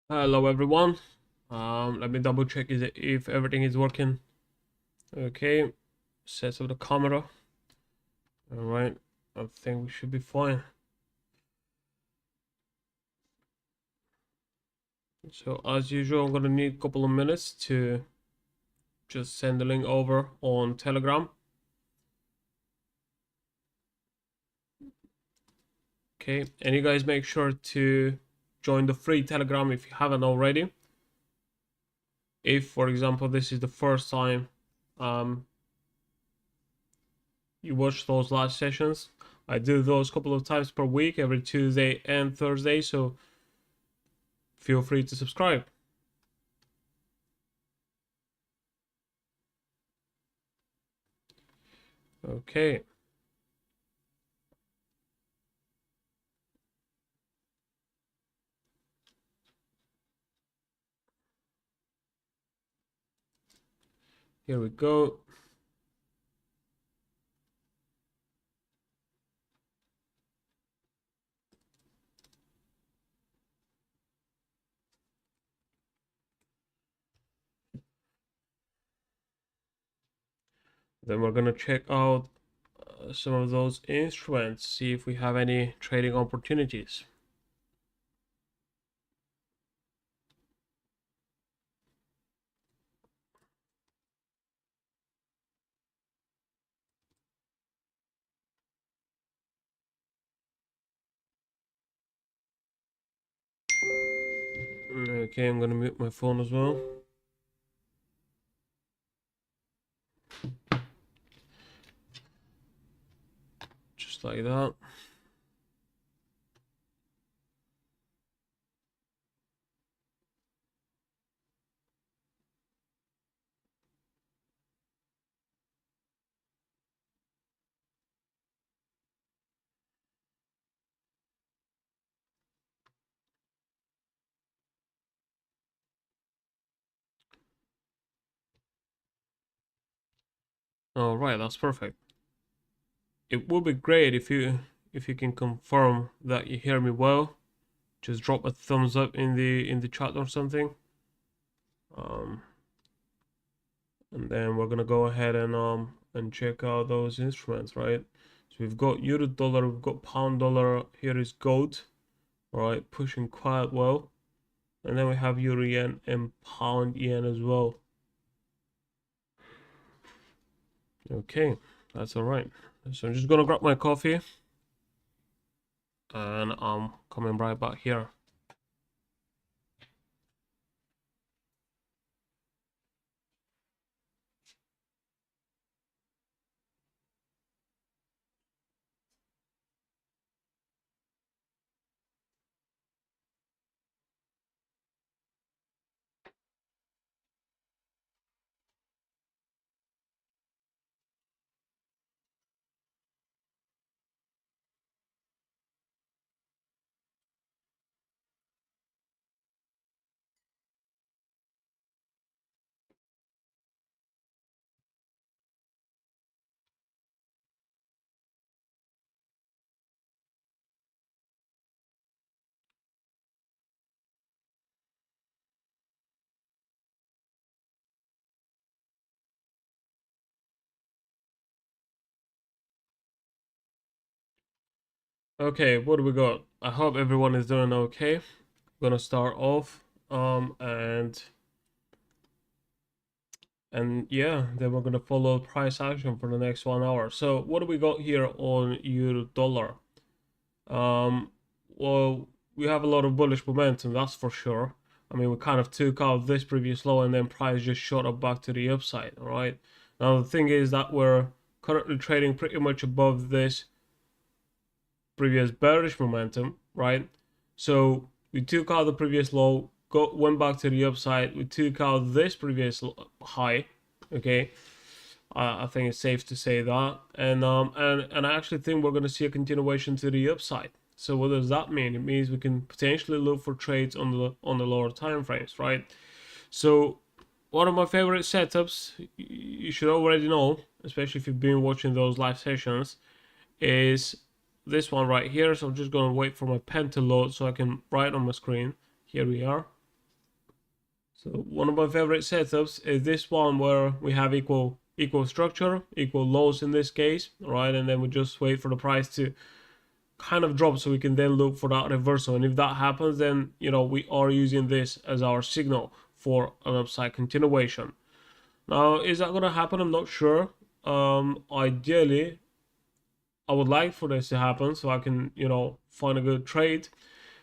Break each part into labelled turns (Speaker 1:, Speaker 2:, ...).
Speaker 1: Hello everyone. Let me double check if everything is working. Okay, set up the camera. All right, I think we should be fine. So as usual, I'm gonna need a couple of minutes to just send the link over on Telegram. Okay, and you guys make sure to join the free Telegram if you haven't already. If, for example, this is the first time um, you watch those live sessions, I do those a couple of times per week, every Tuesday and Thursday. So feel free to subscribe. Okay. Here we go. Then we're gonna check out some of those instruments, see if we have any trading opportunities. Okay, I'm gonna mute my phone as well. Just like that. All right, that's perfect. It would be great if you can confirm that you hear me well. Just drop a thumbs up in the chat or something. Um, and then we're gonna go ahead and check out those instruments, right? So we've got euro dollar, we've got pound dollar. Here is gold, all right, pushing quite well. And then we have euro yen and pound yen as well. Okay, that's all right. So I'm just gonna grab my coffee and I'm coming right back here. Okay, what do we got? I hope everyone is doing okay. I'm gonna start off and yeah, then we're gonna follow price action for the next 1 hour. So what do we got here on euro dollar? Well, we have a lot of bullish momentum, that's for sure. I mean, we kind of took out this previous low and then price just shot up back to the upside, all right? Now, the thing is that we're currently trading pretty much above this previous bearish momentum, right? So we took out the previous low, went back to the upside. We took out this previous high, okay? I think it's safe to say that, and I actually think we're going to see a continuation to the upside. So what does that mean? It means we can potentially look for trades on the lower time frames, right? So one of my favorite setups, you should already know, especially if you've been watching those live sessions, is this one right here. So I'm just going to wait for my pen to load so I can write on my screen. Here we are. So one of my favorite setups is this one where we have equal structure, equal lows in this case, right? And then we just wait for the price to kind of drop so we can then look for that reversal. And if that happens, then we are using this as our signal for an upside continuation. Now, is that gonna happen? I'm not sure. Ideally, I would like for this to happen so I can find a good trade,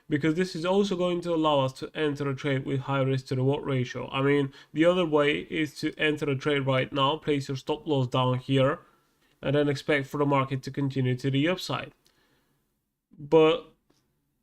Speaker 1: because this is also going to allow us to enter a trade with high risk to reward ratio. I mean, the other way is to enter a trade right now, place your stop loss down here, and then expect for the market to continue to the upside. But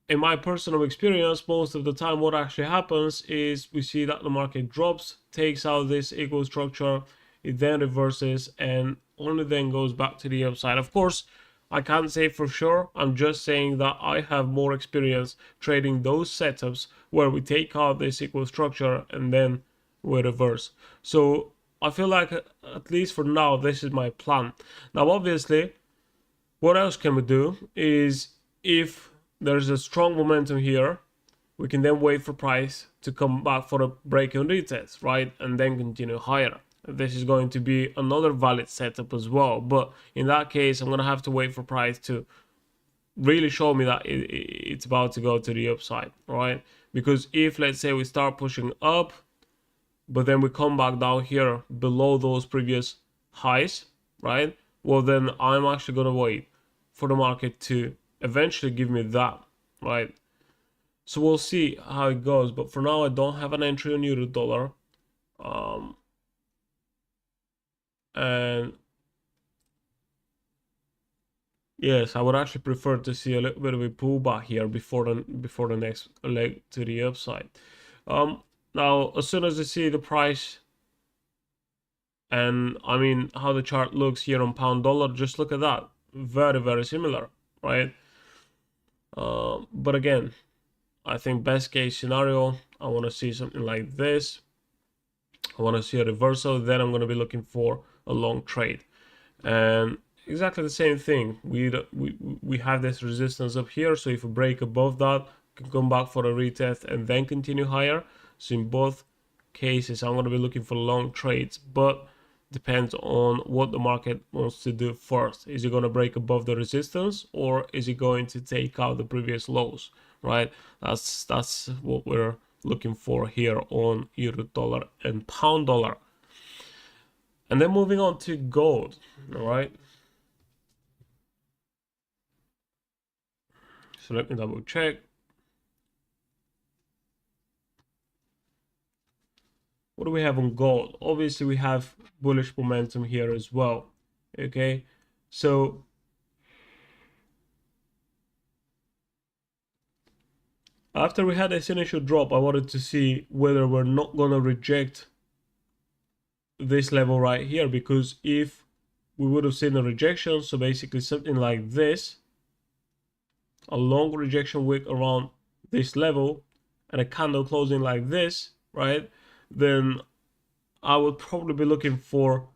Speaker 1: in my personal experience, most of the time what actually happens is we see that the market drops, takes out this equal structure, it then reverses, and only then goes back to the upside. Of course, I can't say for sure. I'm just saying that I have more experience trading those setups where we take out this equal structure and then we reverse. So I feel like at least for now, this is my plan. Now, obviously, what else can we do is, if there's a strong momentum here, we can then wait for price to come back for a break and retest, right? And then continue higher. This is going to be another valid setup as well. But in that case, I'm going to have to wait for price to really show me that it's about to go to the upside, right? Because if, let's say, we start pushing up, but then we come back down here below those previous highs, right? Well, then I'm actually going to wait for the market to eventually give me that, right? So we'll see how it goes. But for now, I don't have an entry on euro dollar. And yes, I would actually prefer to see a little bit of a pullback here before the next leg to the upside. Now, as soon as I see the price, and I mean how the chart looks here on pound dollar, just look at that. Very, very similar, right? But again, I think best case scenario, I want to see something like this. I want to see a reversal, then I'm going to be looking for a long trade. And exactly the same thing. We have this resistance up here, so if we break above that, we can come back for a retest and then continue higher. So in both cases, I'm going to be looking for long trades, but depends on what the market wants to do first. Is it going to break above the resistance, or is it going to take out the previous lows, right? That's what we're looking for here on euro dollar and pound dollar. And then moving on to gold, all right? So let me double check. What do we have on gold? Obviously, we have bullish momentum here as well, okay? So after we had this initial drop, I wanted to see whether we're not going to reject this level right here, because if we would have seen a rejection, so basically something like this, a long rejection wick around this level and a candle closing like this, right, then I would probably be looking for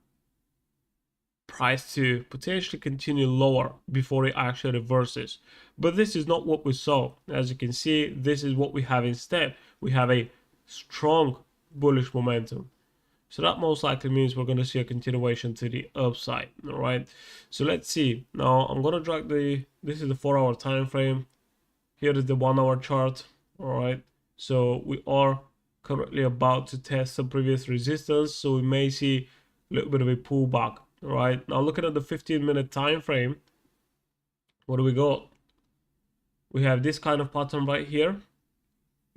Speaker 1: price to potentially continue lower before it actually reverses. But this is not what we saw. As you can see, this is what we have instead. We have a strong bullish momentum. So that most likely means we're going to see a continuation to the upside, all right? So let's see. Now I'm going to drag this is the 4-hour time frame. Here is the 1-hour chart, all right? So we are currently about to test some previous resistance, so we may see a little bit of a pullback, all right? Now looking at the 15-minute time frame, what do we got? We have this kind of pattern right here,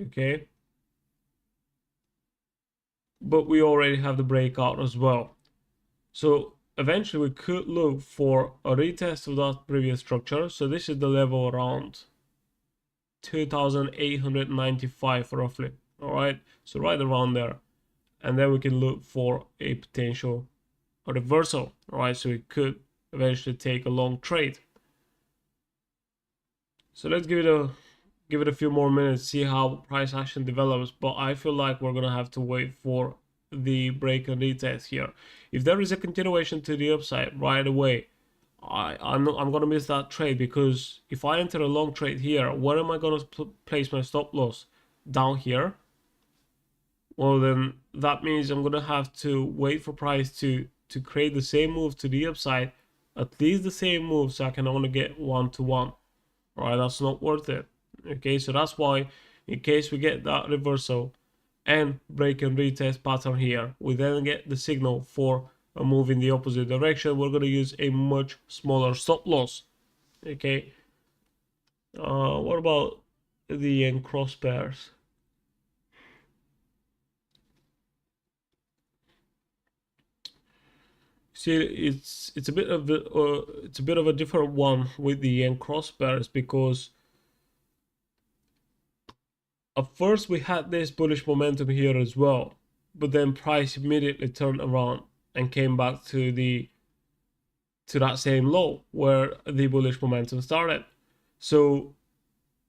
Speaker 1: okay? But we already have the breakout as well. So eventually we could look for a retest of that previous structure. So this is the level around 2,895 roughly, all right? So right around there. And then we can look for a potential reversal, all right? So we could eventually take a long trade. So let's give it a few more minutes, see how price action develops. But I feel like we're gonna have to wait for the break and retest here. If there is a continuation to the upside right away, I'm gonna miss that trade, because if I enter a long trade here, where am I gonna place my stop loss? Down here, well then that means I'm gonna have to wait for price to create the same move to the upside, at least the same move, so I can only get 1 to 1. All right, that's not worth it. Okay, so that's why in case we get that reversal and break and retest pattern here, we then get the signal for a move in the opposite direction, we're going to use a much smaller stop loss. Okay, what about the yen cross pairs? See, it's a bit of a different one with the yen cross pairs, because at first we had this bullish momentum here as well, but then price immediately turned around and came back to that same low where the bullish momentum started. So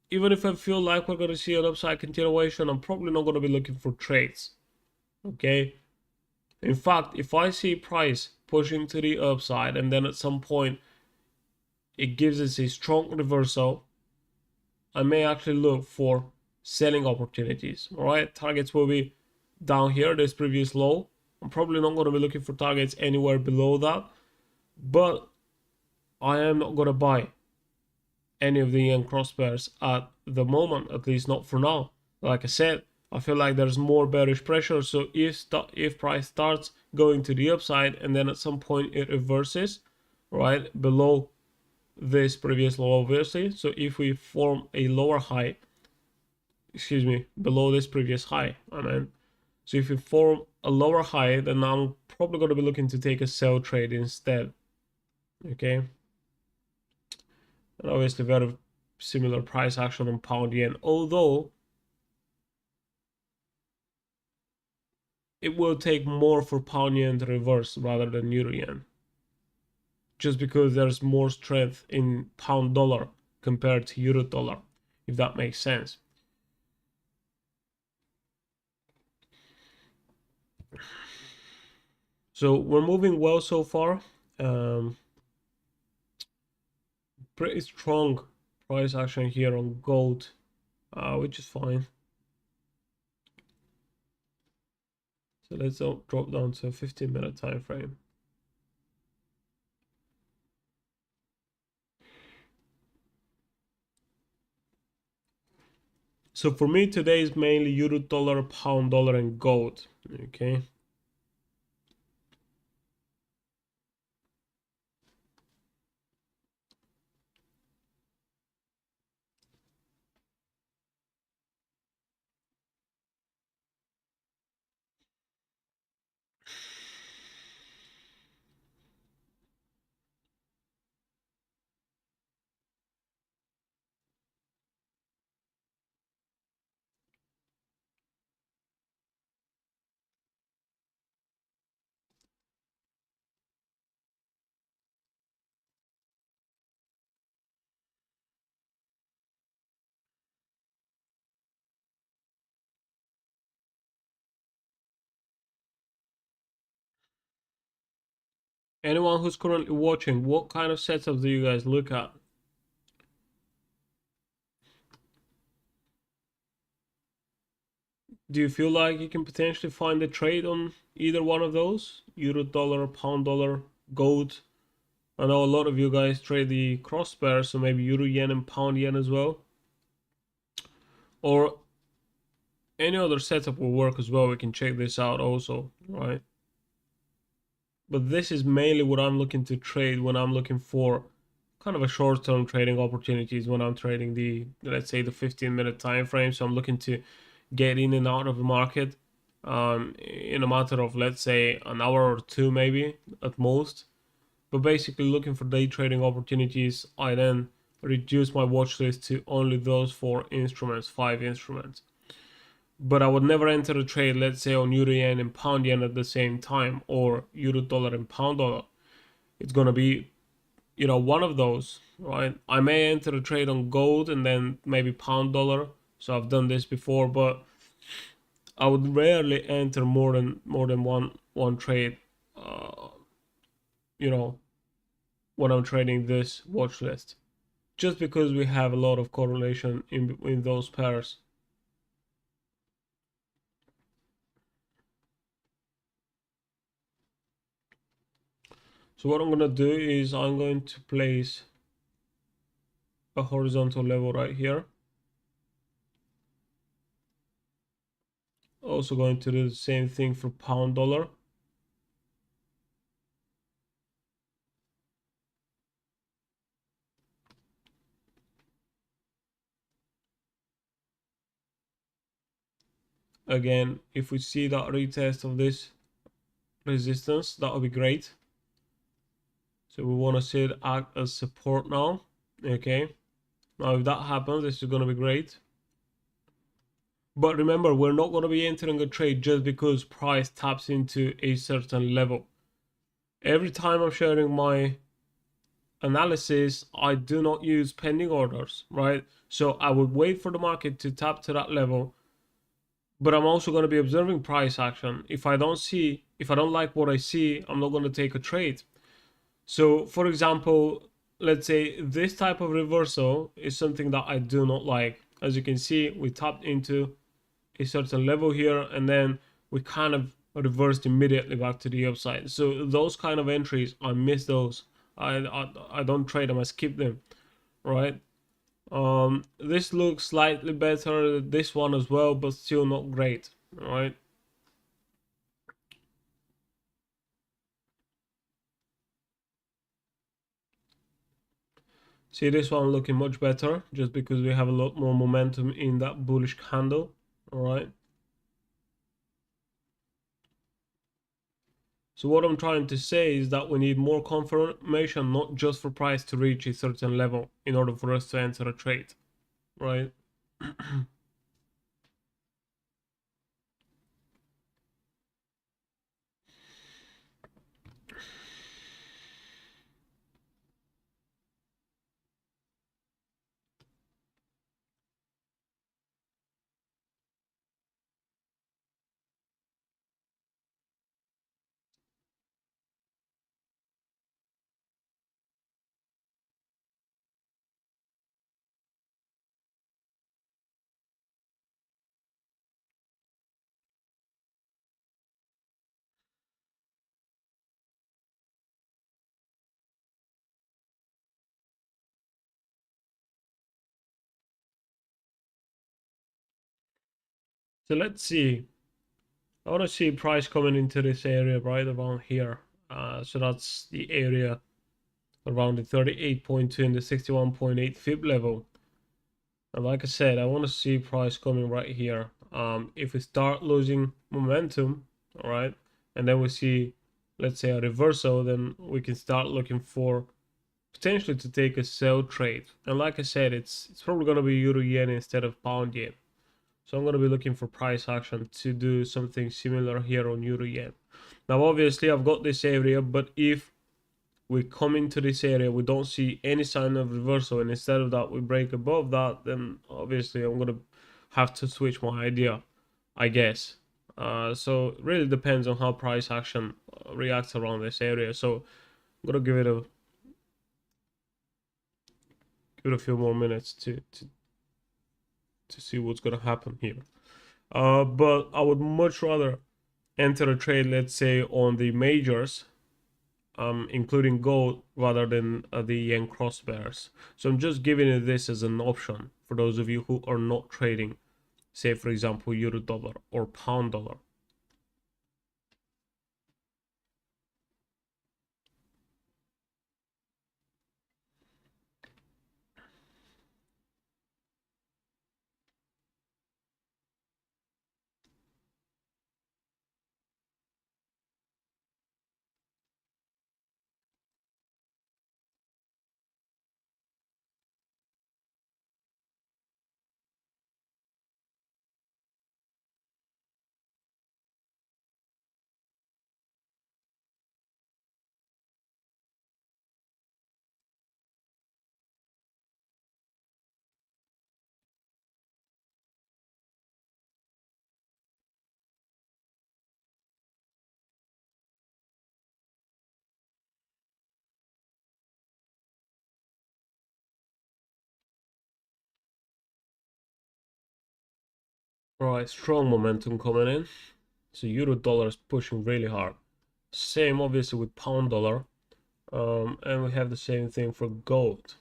Speaker 1: even if I feel like we're going to see an upside continuation, I'm probably not going to be looking for trades. Okay. In fact, if I see price pushing to the upside and then at some point it gives us a strong reversal, I may actually look for selling opportunities. All right. Targets will be down here, this previous low. I'm probably not going to be looking for targets anywhere below that, but I am not going to buy any of the yen cross pairs at the moment, at least not for now. Like I said, I feel like there's more bearish pressure. So if price starts going to the upside and then at some point it reverses, right, below this previous low, obviously. So if we form a lower high, excuse me, below this previous high, so if we form a lower high, then I'm probably going to be looking to take a sell trade instead. Okay. And obviously very similar price action on pound yen, although it will take more for pound yen to reverse rather than euro yen, just because there's more strength in pound dollar compared to euro dollar, if that makes sense. So we're moving well so far. Pretty strong price action here on gold, which is fine. So let's drop down to a 15-minute time frame. So for me today is mainly euro dollar, pound dollar, and gold. Okay. Anyone who's currently watching, what kind of setups do you guys look at? Do you feel like you can potentially find a trade on either one of those? Euro dollar, pound dollar, gold. I know a lot of you guys trade the cross pair, so maybe euro yen and pound yen as well. Or any other setup will work as well. We can check this out also, right? But this is mainly what I'm looking to trade when I'm looking for kind of a short-term trading opportunities, when I'm trading the, let's say, the 15-minute time frame. So I'm looking to get in and out of the market in a matter of, let's say, an hour or two maybe at most. But basically looking for day trading opportunities, I then reduce my watch list to only those 4 instruments, 5 instruments. But I would never enter a trade, let's say, on euro yen and pound yen at the same time, or euro dollar and pound dollar. It's gonna be, one of those, right? I may enter a trade on gold and then maybe pound dollar. So I've done this before, but I would rarely enter more than one trade. You know, when I'm trading this watch list, just because we have a lot of correlation in those pairs. So what I'm going to do is I'm going to place a horizontal level right here. Also going to do the same thing for pound dollar. Again, if we see that retest of this resistance, that would be great. So we want to see it act as support now. Okay. Now if that happens, this is going to be great. But remember, we're not going to be entering a trade just because price taps into a certain level. Every time I'm sharing my analysis, I do not use pending orders, right? So I would wait for the market to tap to that level, but I'm also going to be observing price action. If I don't like what I see, I'm not going to take a trade. So for example, let's say this type of reversal is something that I do not like. As you can see, we tapped into a certain level here and then we kind of reversed immediately back to the upside. So those kind of entries, I miss those. I don't trade them, I skip them, right? This looks slightly better, this one as well, but still not great, right? See this one looking much better just because we have a lot more momentum in that bullish candle, all right? So what I'm trying to say is that we need more confirmation, not just for price to reach a certain level in order for us to enter a trade, right? So let's see. I want to see price coming into this area right around here. So that's the area around the 38.2 and the 61.8 fib level. And like I said, I want to see price coming right here. If we start losing momentum, all right, and then we see, let's say, a reversal, then we can start looking for potentially to take a sell trade. And like I said, it's probably going to be euro yen instead of pound yen. So I'm going to be looking for price action to do something similar here on euro yen. Now, obviously, I've got this area, but if we come into this area, we don't see any sign of reversal, and instead of that, we break above that, then obviously I'm going to have to switch my idea, I guess. So it really depends on how price action reacts around this area. So I'm going to give it a few more minutes to see what's going to happen here. But I would much rather enter a trade, let's say, on the majors, including gold, rather than the yen cross bears. So I'm just giving you this as an option for those of you who are not trading, say, for example, euro dollar or pound dollar. Right, strong momentum coming in. So euro dollar is pushing really hard. Same obviously with pound dollar. And we have the same thing for gold.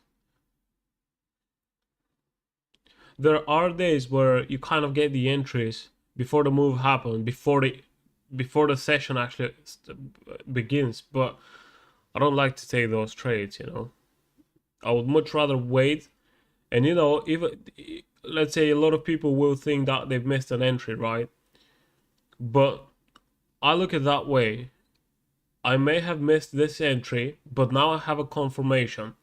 Speaker 1: There are days where you kind of get the entries before the move happens, before the session actually begins, but I don't like to take those trades, you know. I would much rather wait. And you know, even let's say a lot of people will think that they've missed an entry, right? But I look at it that way. I may have missed this entry, but now I have a confirmation.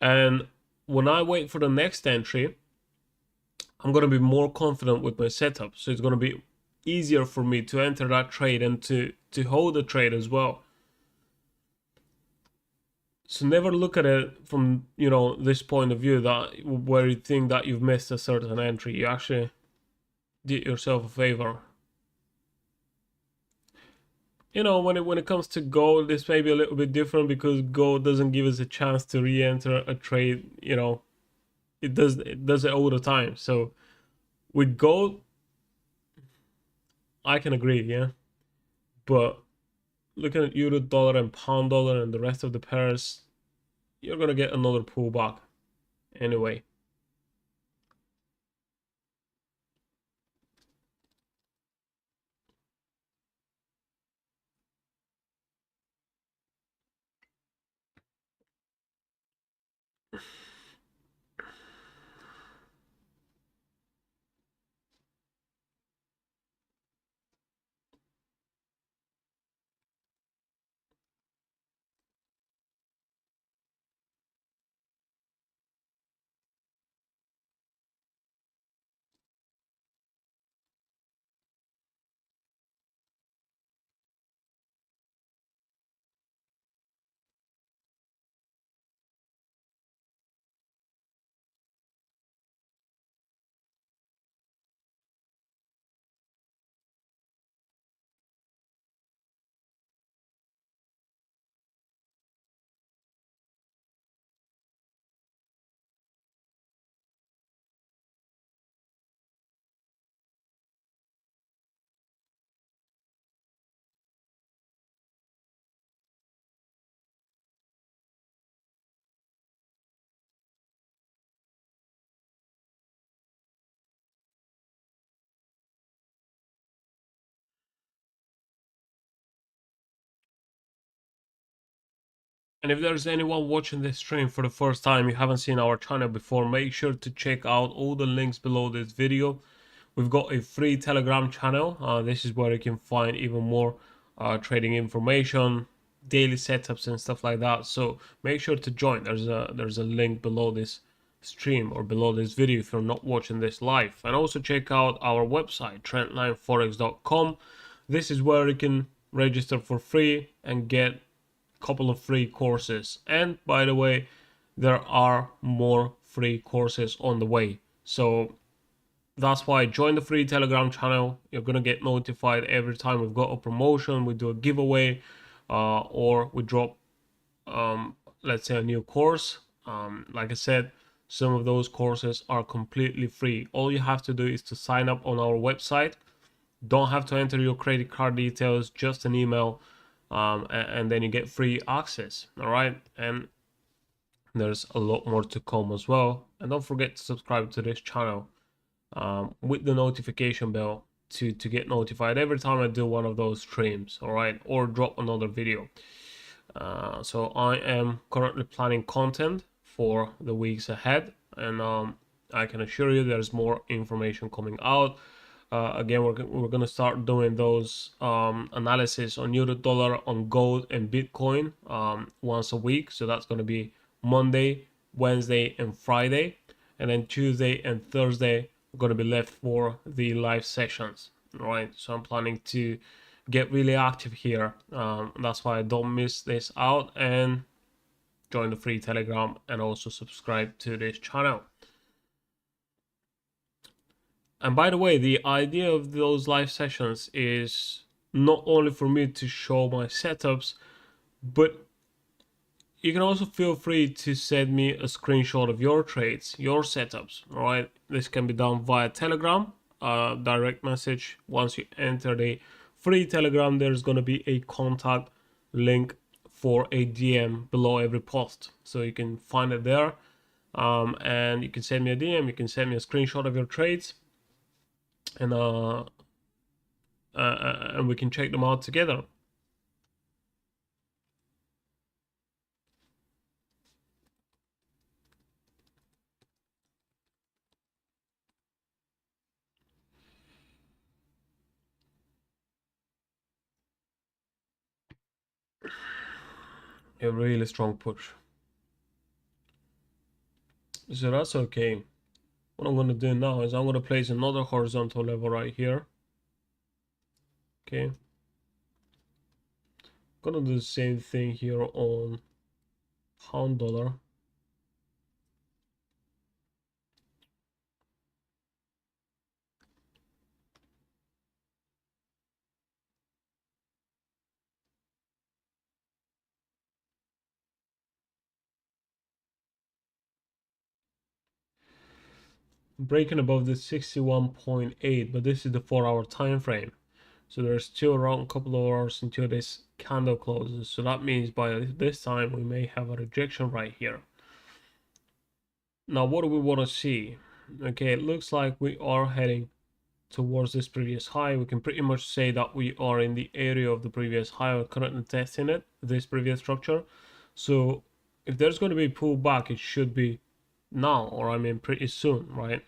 Speaker 1: And when I wait for the next entry, I'm going to be more confident with my setup. So it's going to be easier for me to enter that trade and to hold the trade as well. So never look at it from, you know, this point of view that where you think that you've missed a certain entry. You actually did yourself a favor. You know, when it comes to gold, this may be a little bit different because gold doesn't give us a chance to re-enter a trade. You know, it does it all the time. So with gold, I can agree, yeah. But looking at euro dollar and pound dollar and the rest of the pairs, you're gonna get another pullback anyway. And if there's anyone watching this stream for the first time, you haven't seen our channel before, make sure to check out all the links below this video. We've got a free Telegram channel. This is where you can find even more trading information, daily setups and stuff like that. So make sure to join. There's a link below this stream or below this video if you're not watching this live. And also check out our website, trendlineforex.com. This is where you can register for free and get couple of free courses. And by the way, there are more free courses on the way. So that's why join the free Telegram channel. You're gonna get notified every time we've got a promotion, we do a giveaway, or we drop let's say a new course. Like I said, some of those courses are completely free. All you have to do is to sign up on our website. Don't have to enter your credit card details, just an email, and then you get free access. All right, and there's a lot more to come as well. And don't forget to subscribe to this channel with the notification bell to get notified every time I do one of those streams. All right, or drop another video. So I am currently planning content for the weeks ahead, and I can assure you there's more information coming out. Again, we're gonna start doing those analysis on euro dollar, on gold and Bitcoin once a week. So that's gonna be Monday, Wednesday, and Friday, and then Tuesday and Thursday are gonna be left for the live sessions. All right. So I'm planning to get really active here. That's why I don't miss this out, and join the free Telegram and also subscribe to this channel. And by the way, the idea of those live sessions is not only for me to show my setups, but you can also feel free to send me a screenshot of your trades, your setups. All right, this can be done via Telegram, direct message. Once you enter the free Telegram, there's going to be a contact link for a DM below every post, so you can find it there. And you can send me a DM, you can send me a screenshot of your trades, and we can check them out together. A really strong push. So that's okay. What I'm going to do now is I'm going to place another horizontal level right here. Okay. Gonna do the same thing here on pound dollar. Breaking above the 61.8, but this is the 4-hour time frame. So there's still around a couple of hours until this candle closes. So that means by this time we may have a rejection right here. Now what do we want to see? Okay, it looks like we are heading towards this previous high. We can pretty much say that we are in the area of the previous high. We're currently testing it, this previous structure. So if there's going to be a pullback, it should be now, or I mean pretty soon, right?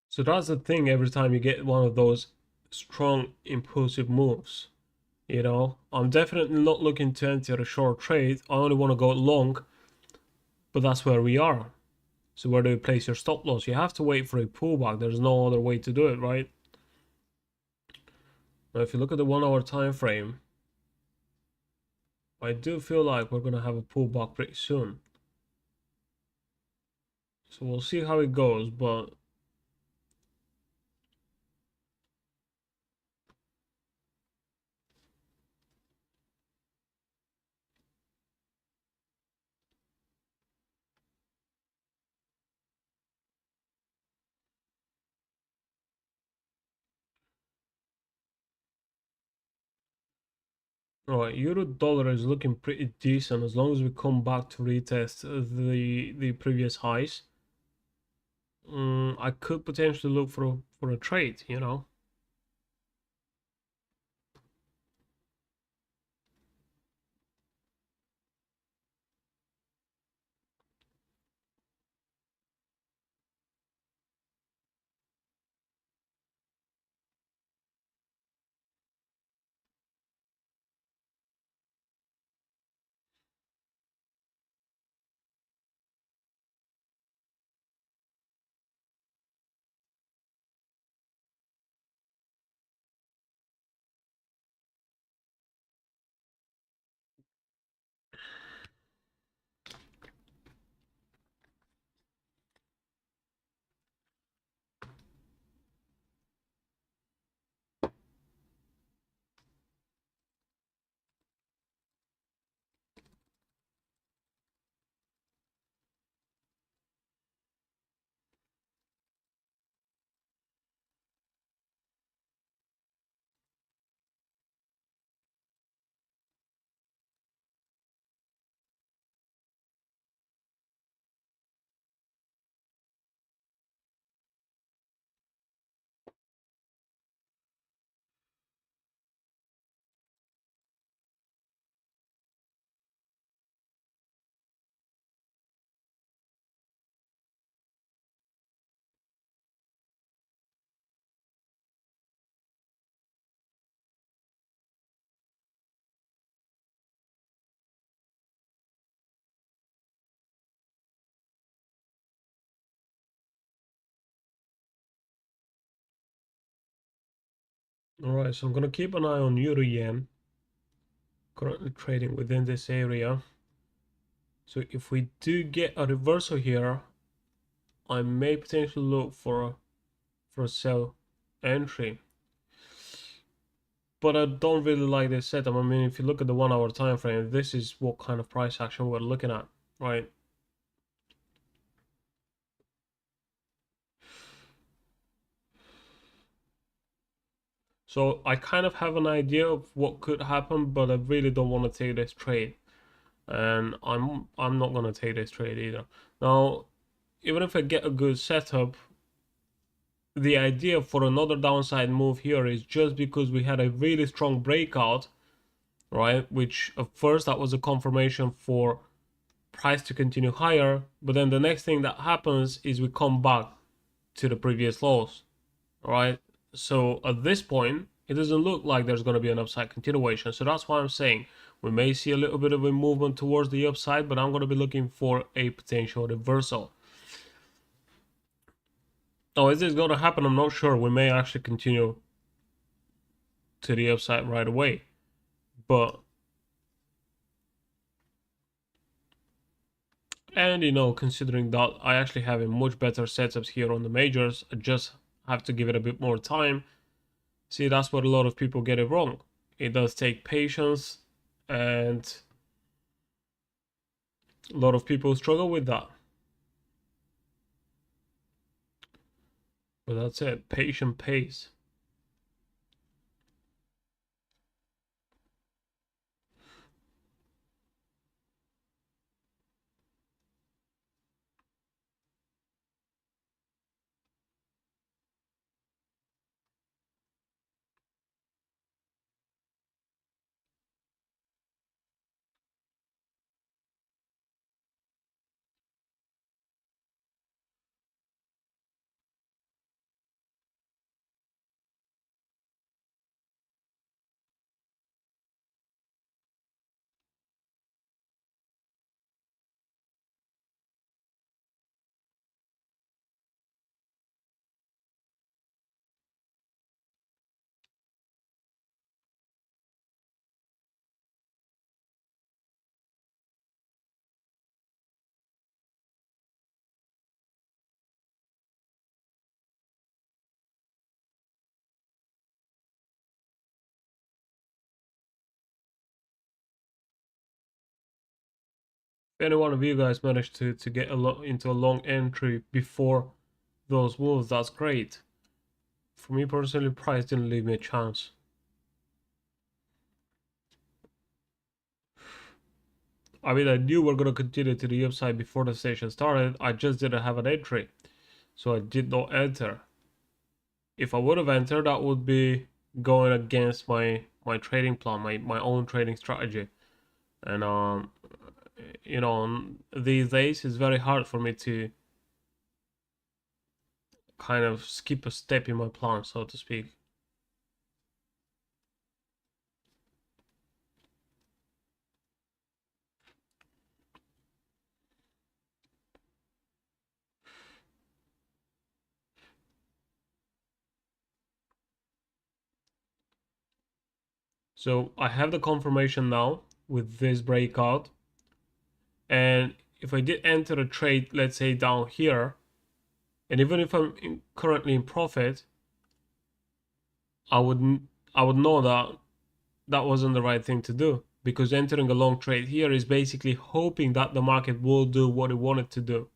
Speaker 1: So that's the thing every time you get one of those strong impulsive moves. You know, I'm definitely not looking to enter a short trade. I only want to go long, but that's where we are. So where do you place your stop loss? You have to wait for a pullback. There's no other way to do it, right? Now, if you look at the 1-hour time frame, I do feel like we're gonna have a pullback pretty soon. So we'll see how it goes, but alright, euro dollar is looking pretty decent as long as we come back to retest the previous highs. I could potentially look for a trade, you know. All right, so I'm gonna keep an eye on euro yen, currently trading within this area. So if we do get a reversal here, I may potentially look for a sell entry. But I don't really like this setup. I mean, if you look at the 1 hour time frame, this is what kind of price action we're looking at, right? So I kind of have an idea of what could happen, but I really don't want to take this trade. And I'm not gonna take this trade either. Now, even if I get a good setup, the idea for another downside move here is just because we had a really strong breakout, right? Which at first that was a confirmation for price to continue higher, but then the next thing that happens is we come back to the previous lows, right? So at this point, it doesn't look like there's going to be an upside continuation. So that's why I'm saying we may see a little bit of a movement towards the upside, but I'm going to be looking for a potential reversal. Now, is this going to happen? I'm not sure. We may actually continue to the upside right away, but and considering that I actually have a much better setups here on the majors, I just have to give it a bit more time. See, that's what a lot of people get it wrong. It does take patience, and a lot of people struggle with that. But that's it. Patient pays. If any one of you guys managed to get into a long entry before those moves, that's great. For me personally, price didn't leave me a chance. I mean, I knew we are gonna continue to the upside before the session started. I just didn't have an entry, so I did not enter. If I would have entered, that would be going against my trading plan, my own trading strategy. And these days it's very hard for me to kind of skip a step in my plan, so to speak. So I have the confirmation now with this breakout, and if I did enter a trade, let's say down here, and even if I'm currently in profit, I would know that that wasn't the right thing to do, because entering a long trade here is basically hoping that the market will do what it wanted to do.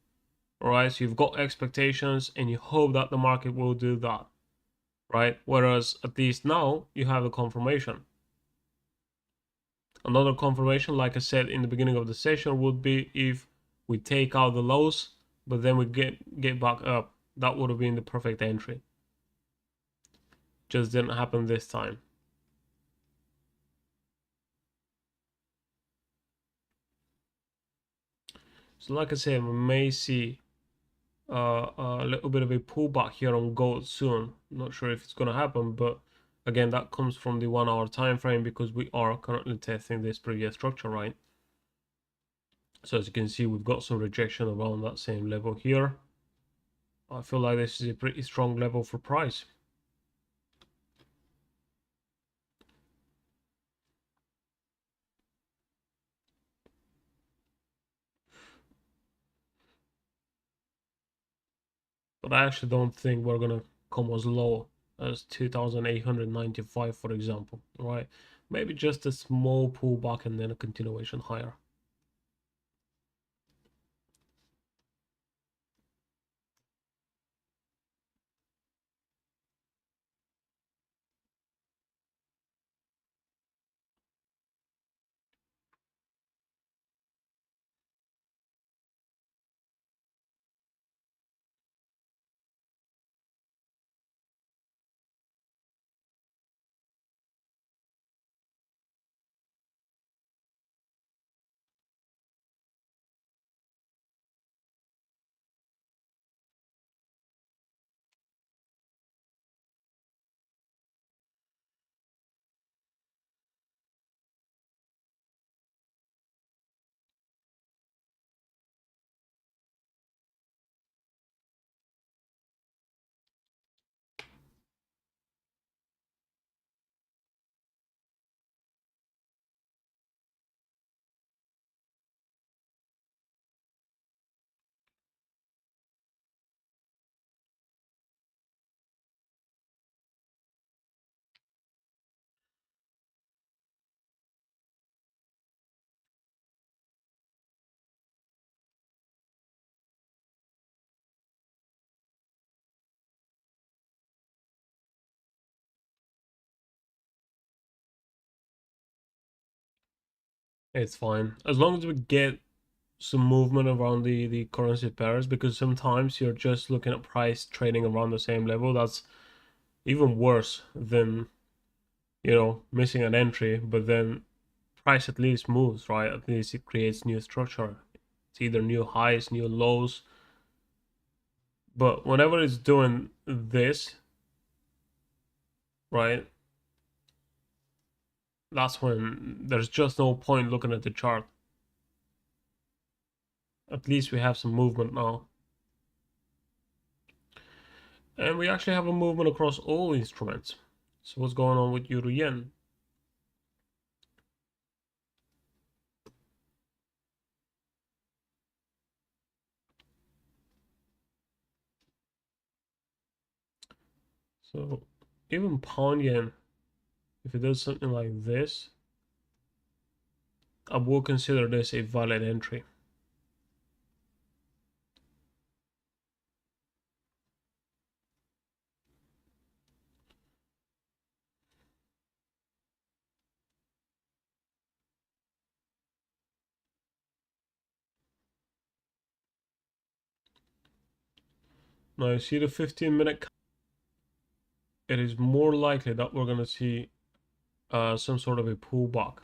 Speaker 1: All right, so you've got expectations and you hope that the market will do that, right? Whereas at least now you have the confirmation. Another confirmation, like I said in the beginning of the session, would be if we take out the lows, but then we get back up. That would have been the perfect entry. Just didn't happen this time. So like I said, we may see a little bit of a pullback here on gold soon. Not sure if it's going to happen, but again, that comes from the 1 hour time frame because we are currently testing this previous structure, right? So as you can see, we've got some rejection around that same level here. I feel like this is a pretty strong level for price. but I actually don't think we're gonna come as low as 2,895, for example, right? Maybe just a small pullback and then a continuation higher. It's fine as long as we get some movement around the currency pairs, because sometimes you're just looking at price trading around the same level. That's even worse than, missing an entry, but then price at least moves, right? At least it creates new structure. It's either new highs, new lows. But whenever it's doing this, right, that's when there's just no point looking at the chart. At least we have some movement now. And we actually have a movement across all instruments. So what's going on with Euro Yen? So even Pound Yen, if it does something like this, I will consider this a valid entry. Now you see the 15-minute. It is more likely that we're going to see some sort of a pullback.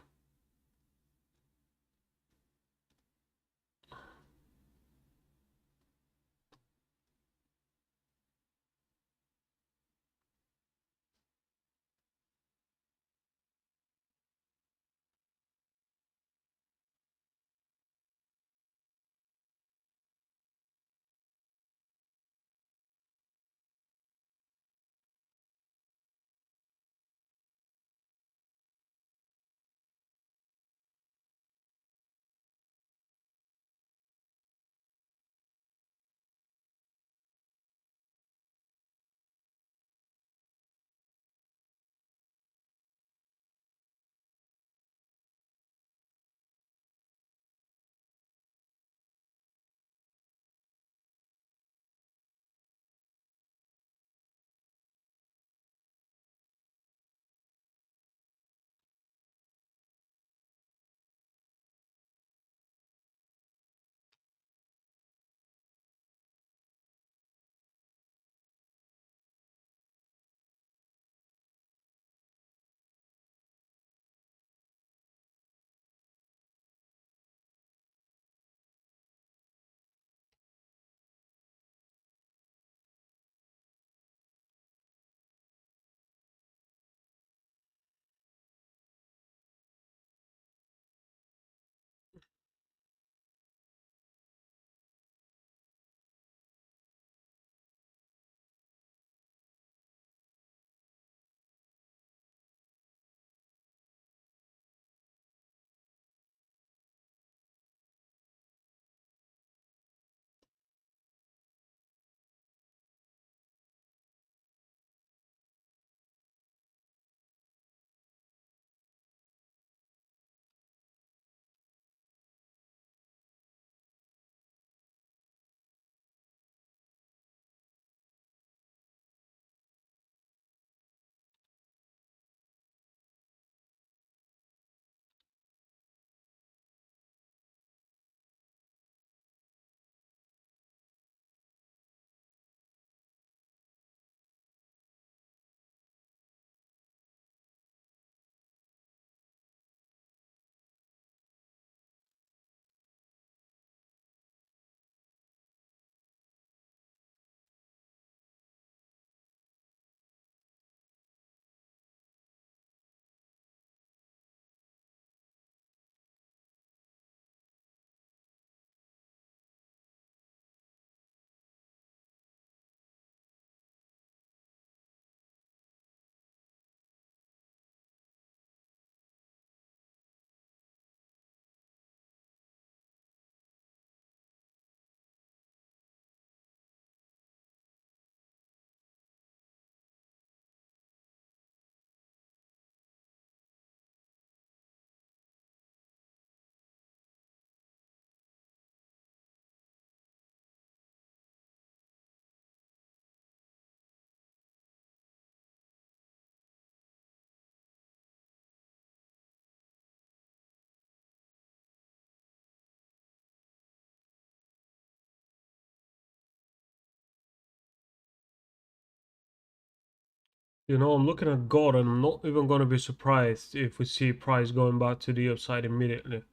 Speaker 1: I'm looking at gold and I'm not even going to be surprised if we see price going back to the upside immediately,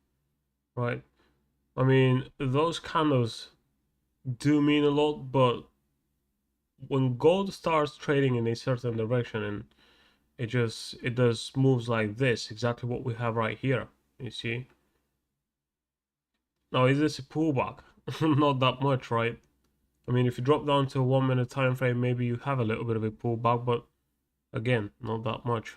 Speaker 1: right? I mean, those candles do mean a lot, but when gold starts trading in a certain direction and it does moves like this, exactly what we have right here, you see? Now, is this a pullback? Not that much, right? I mean, if you drop down to a 1 minute time frame, maybe you have a little bit of a pullback, but again, not that much.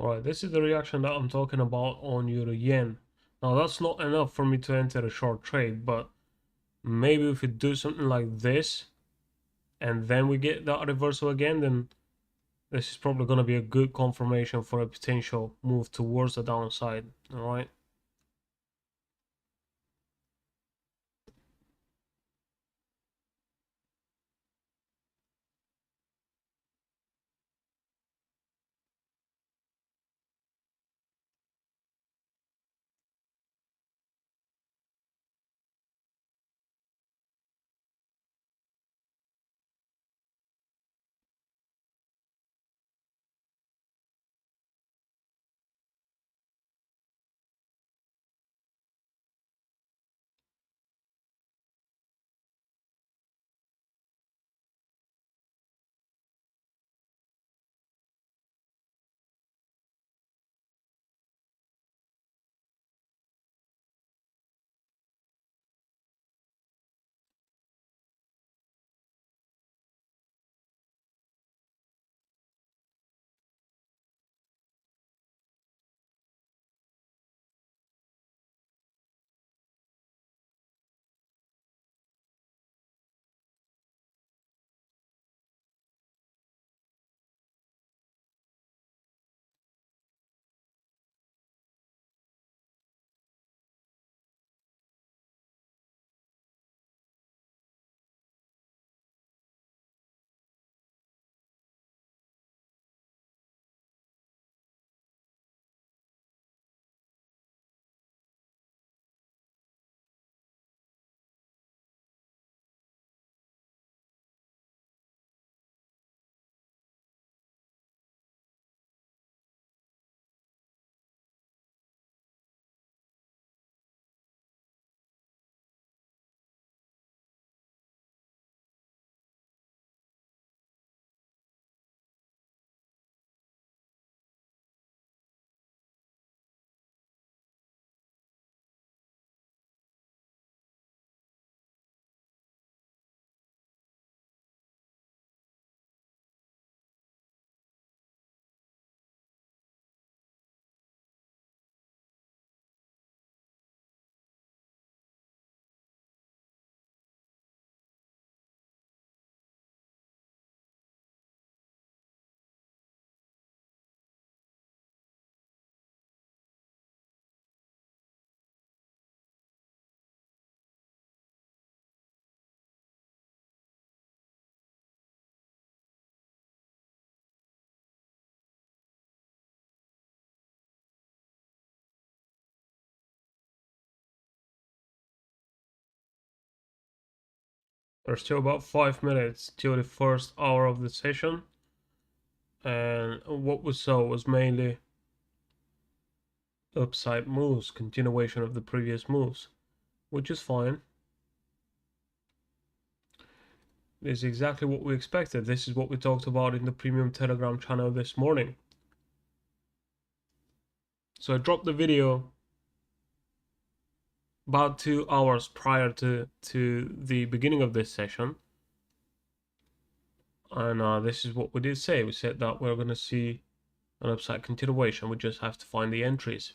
Speaker 1: Alright, this is the reaction that I'm talking about on Euro Yen. Now that's not enough for me to enter a short trade, but maybe if we do something like this and then we get that reversal again, then this is probably going to be a good confirmation for a potential move towards the downside. Alright. There's still about 5 minutes till the first hour of the session, and what we saw was mainly upside moves, continuation of the previous moves, which is fine. This is exactly what we expected. This is what we talked about in the premium Telegram channel this morning. So I dropped the video about 2 hours prior to the beginning of this session, and this is what we did say. We said that we're going to see an upside continuation. We just have to find the entries.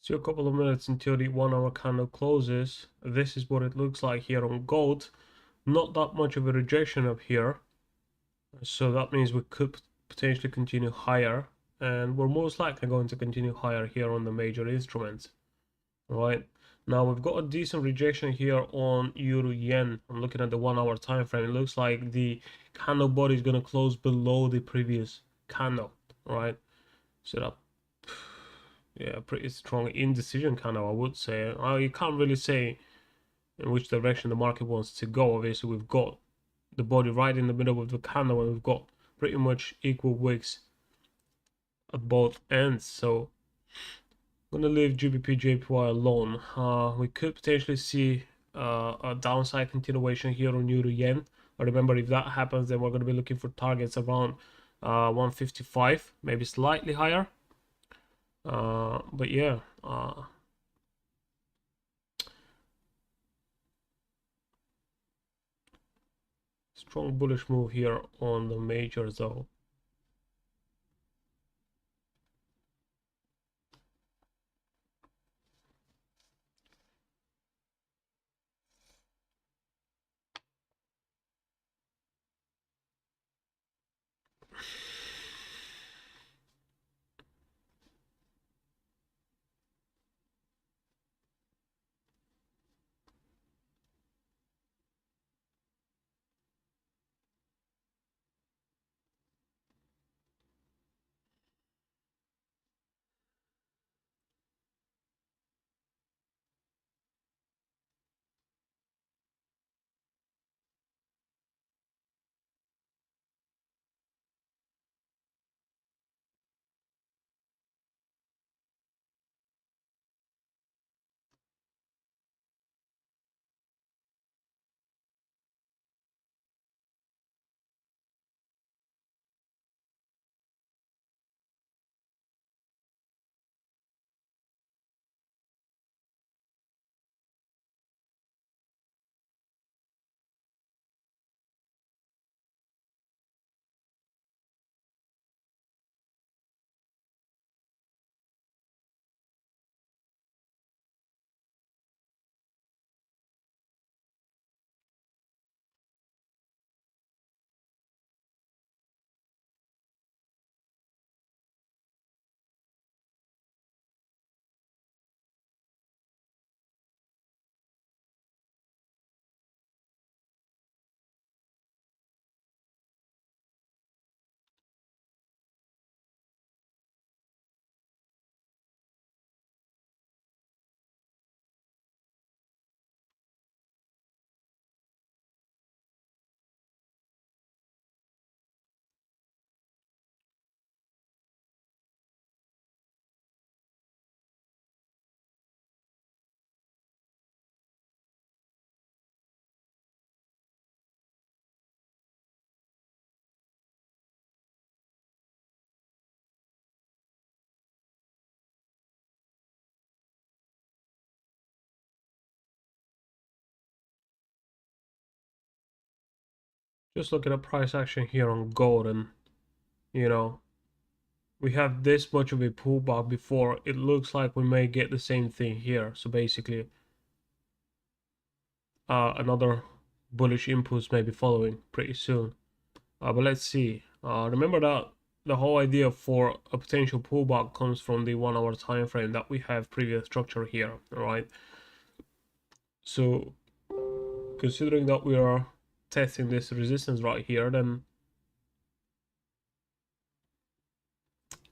Speaker 1: Still a couple of minutes until the 1 hour candle closes. This is what it looks like here on gold. Not that much of a rejection up here, so that means we could potentially continue higher, and we're most likely going to continue higher here on the major instruments. Right, now we've got a decent rejection here on euro yen. I'm looking at the 1 hour time frame. It looks like the candle body is going to close below the previous candle, right? So that, yeah, pretty strong indecision candle, I would say. You can't really say in which direction the market wants to go. Obviously, we've got the body right in the middle of the candle, and we've got pretty much equal wicks at both ends. So I'm gonna leave GBP JPY alone. We could potentially see a downside continuation here on euro yen. But remember, if that happens, then we're gonna be looking for targets around 155, maybe slightly higher. But yeah, strong bullish move here on the major though. Just look at the price action here on gold, and you know, we have this much of a pullback before. It looks like we may get the same thing here. So basically, another bullish impulse may be following pretty soon. But let's see. Remember that the whole idea for a potential pullback comes from the 1 hour time frame that we have previous structure here. All right. So considering that we are testing this resistance right here, then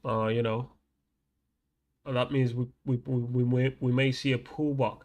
Speaker 1: you know, that means we may see a pullback.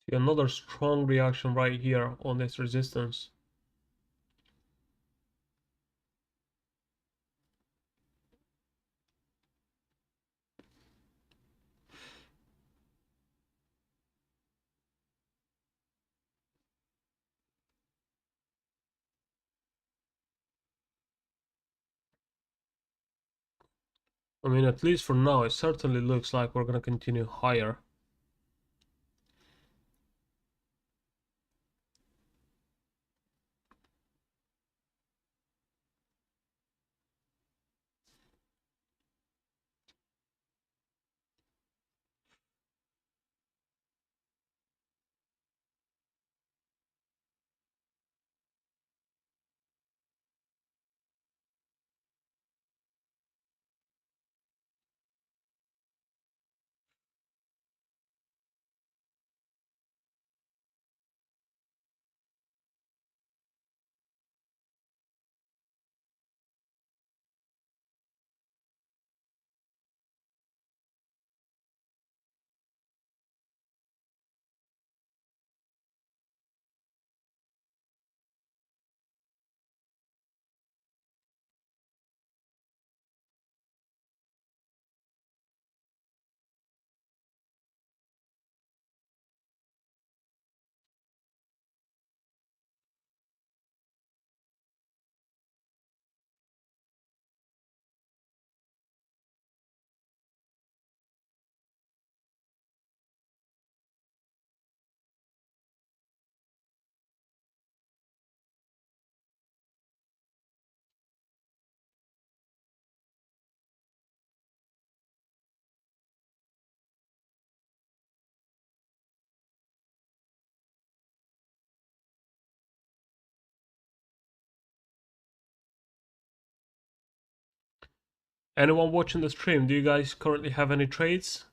Speaker 1: See another strong reaction right here on this resistance. I mean, at least for now, it certainly looks like we're gonna continue higher. Anyone watching the stream, do you guys currently have any trades?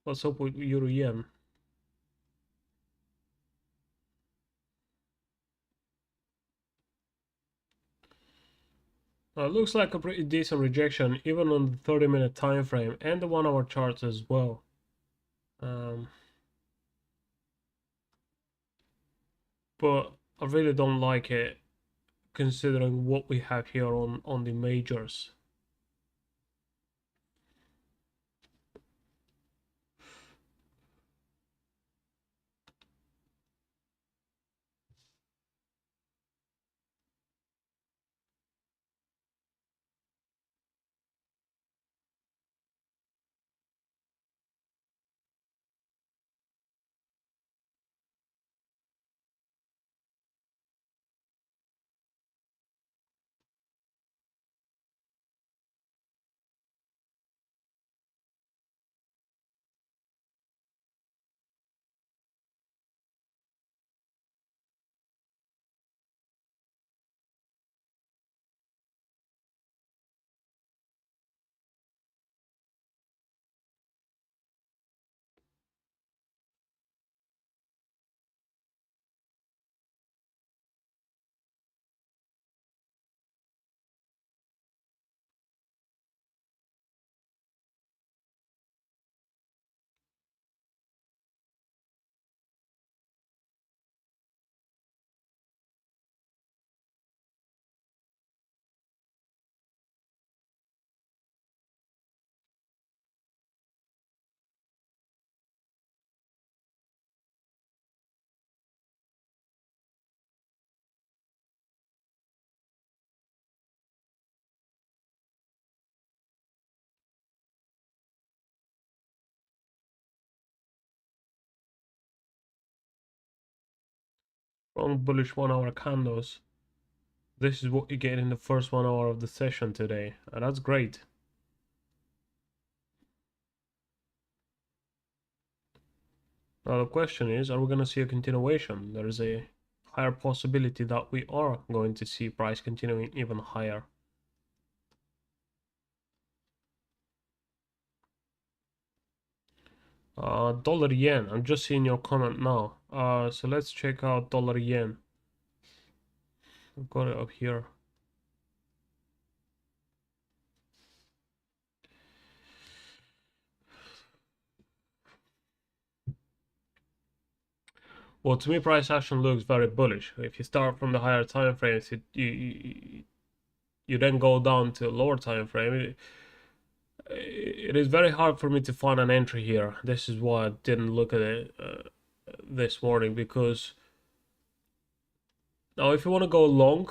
Speaker 1: What's up with Euro Yen? Looks like a pretty decent rejection, even on the 30-minute time frame and the 1 hour charts as well. But I really don't like it, considering what we have here on the majors. From bullish 1 hour candles, this is what you get in the first 1 hour of the session today, and that's great. Now the question is, are we going to see a continuation? There is a higher possibility that we are going to see price continuing even higher. Dollar yen, I'm just seeing your comment now. So let's check out dollar yen. I've got it up here. Well, to me, price action looks very bullish. If you start from the higher time frames, you then go down to a lower time frame. It is very hard for me to find an entry here. This is why I didn't look at it this morning, because now if you want to go long,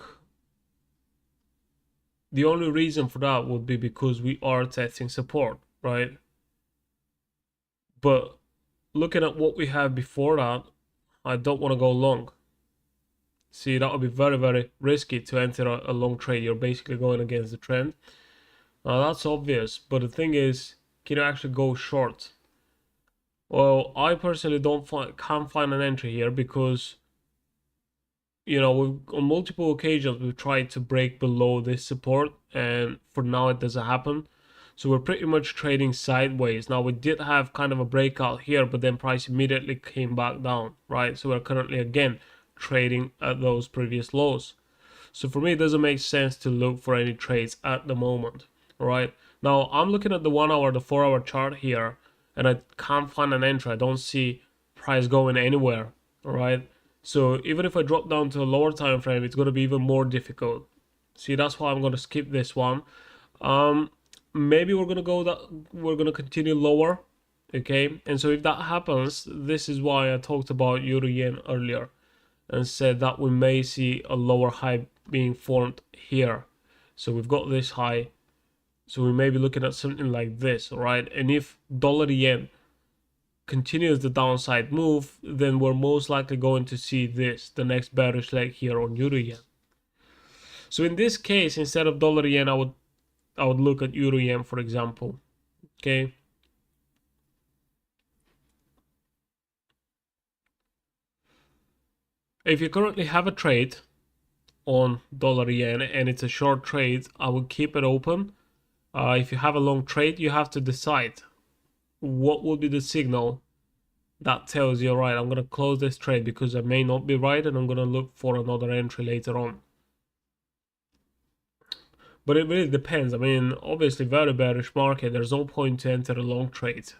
Speaker 1: the only reason for that would be because we are testing support, right? But looking at what we have before that, I don't want to go long. See, that would be very, very risky to enter a long trade. You're basically going against the trend. Now that's obvious, but the thing is, can you actually go short? Well, I personally can't find an entry here because, you know, on multiple occasions we've tried to break below this support, and for now it doesn't happen. So we're pretty much trading sideways. Now we did have kind of a breakout here, but then price immediately came back down, right? So we're currently again trading at those previous lows. So for me, it doesn't make sense to look for any trades at the moment, right? Now I'm looking at the 1 hour, the 4 hour chart here, and I can't find an entry. I don't see price going anywhere, all right? So even if I drop down to a lower time frame, it's going to be even more difficult. See, that's why I'm going to skip this one. Maybe we're gonna continue lower, okay? And so if that happens, this is why I talked about euro yen earlier and said that we may see a lower high being formed here. So we've got this high, so we may be looking at something like this, all right? And if dollar yen continues the downside move, then we're most likely going to see this, the next bearish leg here on euro yen. So in this case, instead of dollar yen, I would look at euro yen, for example. Okay. If you currently have a trade on dollar yen and it's a short trade, I would keep it open. If you have a long trade, you have to decide what will be the signal that tells you, right, I'm going to close this trade because I may not be right and I'm going to look for another entry later on. But it really depends. I mean, obviously, very bearish market, there's no point to enter a long trade.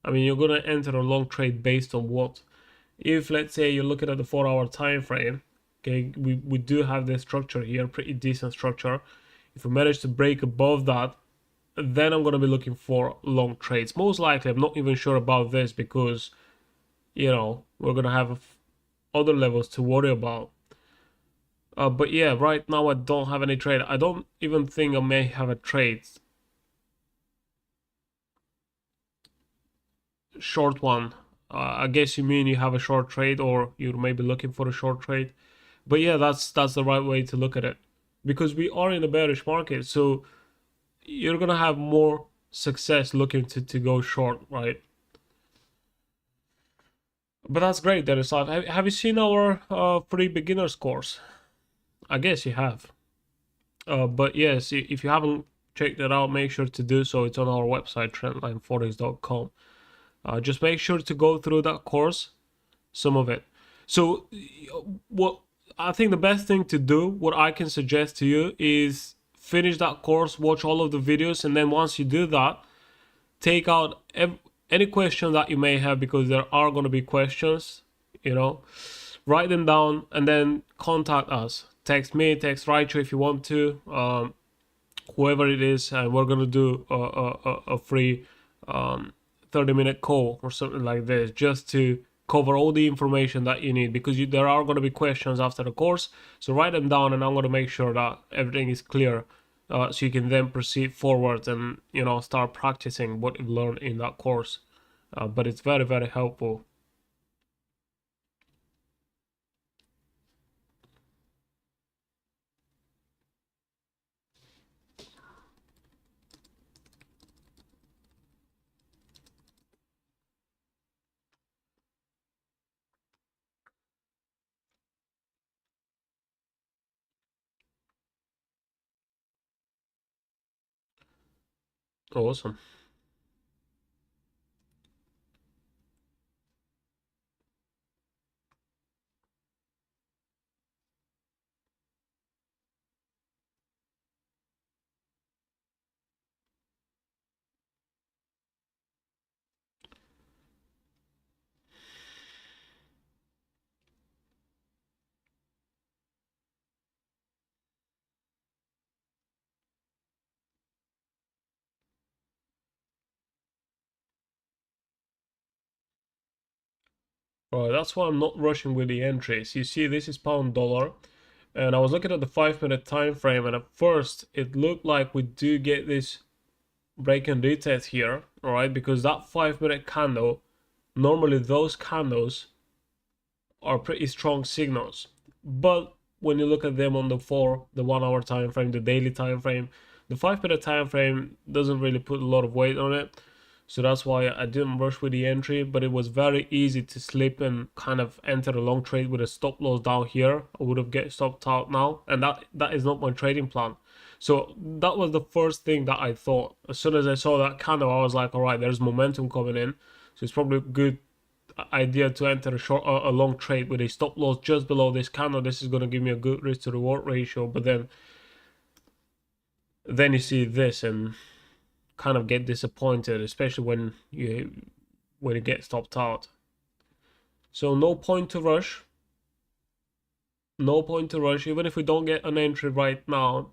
Speaker 1: I mean, you're going to enter a long trade based on what? If, let's say, you're looking at the 4-hour time frame, okay, we do have this structure here, pretty decent structure. If we manage to break above that, then I'm going to be looking for long trades. Most likely, I'm not even sure about this because, you know, we're going to have other levels to worry about. But yeah, right now I don't have any trade. I don't even think I may have a trade. Short one. I guess you mean you have a short trade or you may be looking for a short trade. But yeah, that's the right way to look at it. Because we are in a bearish market, so you're gonna have more success looking to go short, right? But that's great, Dennis. Have you seen our free beginners course? I guess you have. But yes, if you haven't checked it out, make sure to do so. It's on our website, trendlineforex.com. Just make sure to go through that course, some of it. So what I think the best thing to do, what I can suggest to you, is finish that course, watch all of the videos, and then once you do that, take out any question that you may have, because there are going to be questions, you know, write them down and then contact us. Text me, text Raicho if you want to, whoever it is, and we're going to do a free 30-minute call or something like this, just to cover all the information that you need, because there are going to be questions after the course. So write them down and I'm going to make sure that everything is clear, so you can then proceed forward and, you know, start practicing what you've learned in that course. But it's very, very helpful. Awesome. Right, that's why I'm not rushing with the entries. You see, this is pound dollar, and I was looking at the 5-minute time frame, and at first it looked like we do get this break and retest here, all right, because that 5-minute candle, normally those candles are pretty strong signals. But when you look at them on the 1-hour time frame, the daily time frame, the 5-minute time frame doesn't really put a lot of weight on it. So that's why I didn't rush with the entry, but it was very easy to slip and kind of enter a long trade with a stop loss down here. I would have get stopped out now, and that is not my trading plan. So that was the first thing that I thought. As soon as I saw that candle, I was like, all right, there's momentum coming in, so it's probably a good idea to enter a long trade with a stop loss just below this candle. This is going to give me a good risk to reward ratio. But then you see this and kind of get disappointed, especially when you get stopped out. So no point to rush. No point to rush. Even if we don't get an entry right now,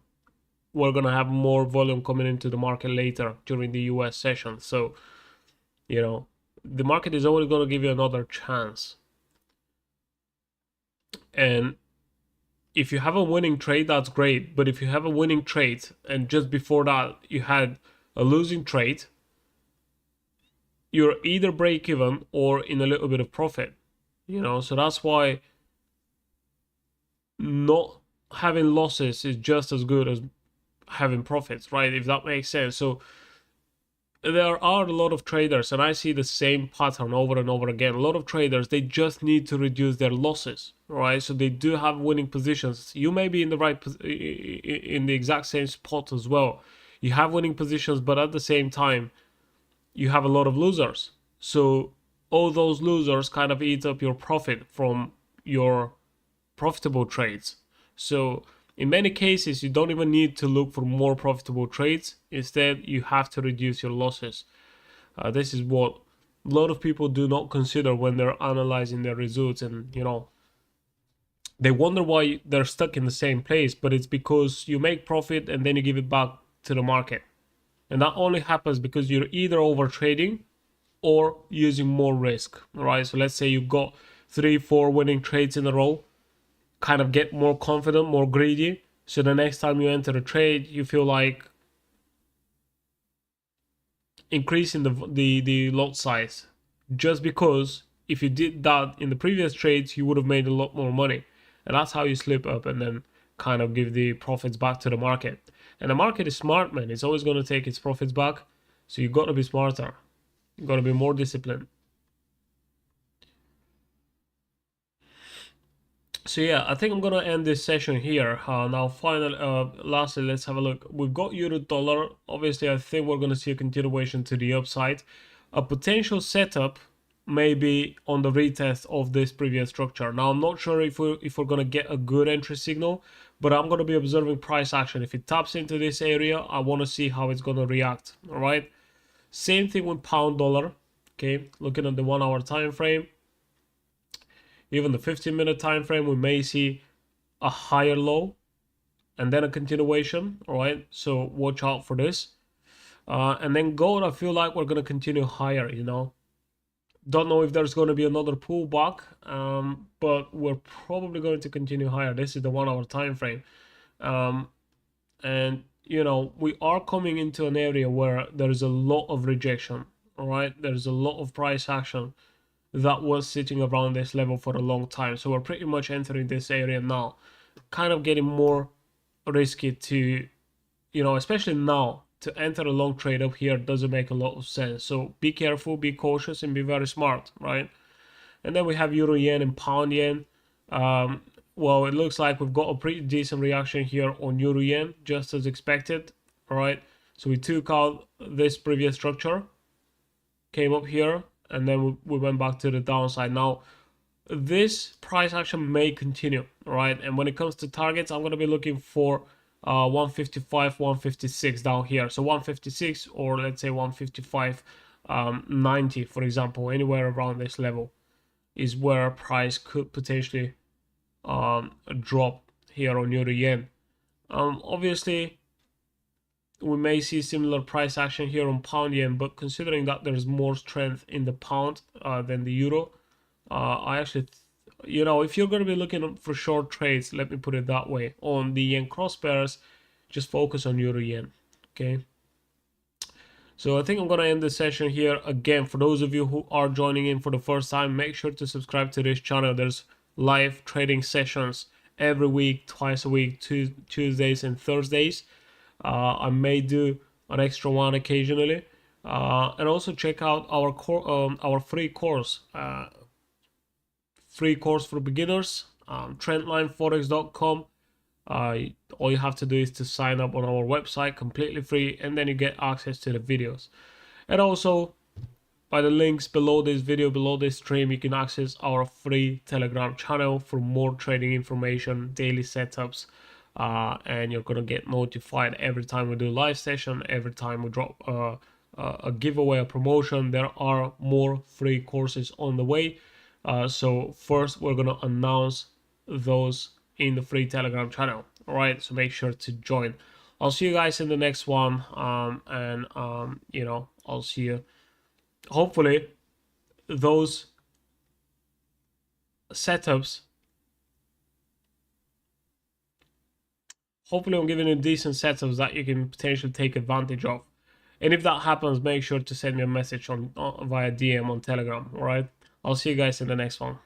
Speaker 1: we're gonna have more volume coming into the market later during the US session. So, you know, the market is only gonna give you another chance. And if you have a winning trade, that's great. But if you have a winning trade and just before that you had a losing trade, you're either break even or in a little bit of profit, you know. So that's why not having losses is just as good as having profits, right? If that makes sense. So there are a lot of traders, and I see the same pattern over and over again. A lot of traders, they just need to reduce their losses, right? So they do have winning positions. You may be in the in the exact same spot as well. You have winning positions, but at the same time, you have a lot of losers. So all those losers kind of eat up your profit from your profitable trades. So in many cases, you don't even need to look for more profitable trades. Instead, you have to reduce your losses. This is what a lot of people do not consider when they're analyzing their results, and they wonder why they're stuck in the same place. But it's because you make profit and then you give it back to the market, and that only happens because you're either over trading or using more risk. All right, so let's say you've got 3-4 winning trades in a row, kind of get more confident, more greedy. So the next time you enter a trade, you feel like increasing the lot size, just because if you did that in the previous trades, you would have made a lot more money. And that's how you slip up and then kind of give the profits back to the market. And the market is smart, man. It's always going to take its profits back. So you got to be smarter. You got to be more disciplined. So yeah, I think I'm gonna end this session here. Now, lastly, let's have a look. We've got euro dollar. Obviously, I think we're gonna see a continuation to the upside. A potential setup maybe on the retest of this previous structure. Now, I'm not sure if we're gonna get a good entry signal, but I'm gonna be observing price action. If it taps into this area, I want to see how it's gonna react. All right. Same thing with pound dollar. Okay, looking at the 1 hour time frame. Even the 15-minute time frame, we may see a higher low and then a continuation. All right, so watch out for this. And then gold, I feel like we're going to continue higher. Don't know if there's going to be another pullback, but we're probably going to continue higher. This is the 1 hour time frame. And we are coming into an area where there is a lot of rejection. All right, there's a lot of price action that was sitting around this level for a long time. So we're pretty much entering this area now, kind of getting more risky to, especially now, to enter a long trade up here doesn't make a lot of sense. So be careful, be cautious, and be very smart, right? And then we have euro yen and pound yen. Well, it looks like we've got a pretty decent reaction here on euro yen, just as expected, all right? So we took out this previous structure, came up here, and then we went back to the downside. Now, this price action may continue, right? And when it comes to targets, I'm going to be looking for 155, 156 down here. So 156, or let's say 155, 90, for example, anywhere around this level is where price could potentially drop here on euro yen. Obviously, we may see similar price action here on pound yen, but considering that there's more strength in the pound than the euro, I actually, if you're going to be looking for short trades, let me put it that way, on the yen cross pairs, just focus on euro yen. Okay. So I think I'm going to end the session here. Again, for those of you who are joining in for the first time, make sure to subscribe to this channel. There's live trading sessions every week, twice a week, Tuesdays and Thursdays. I may do an extra one occasionally, and also check out our free course for beginners, trendlineforex.com. All you have to do is to sign up on our website, completely free, and then you get access to the videos. And also, by the links below this video, below this stream, you can access our free Telegram channel for more trading information, daily setups, and you're gonna get notified every time we do live session, every time we drop a giveaway, a promotion. There are more free courses on the way. So first we're gonna announce those in the free Telegram channel. All right, so make sure to join. I'll see you guys in the next one, and I'll see you. Hopefully, those setups. Hopefully, I'm giving you decent setups that you can potentially take advantage of. And if that happens, make sure to send me a message on via DM on Telegram. All right. I'll see you guys in the next one.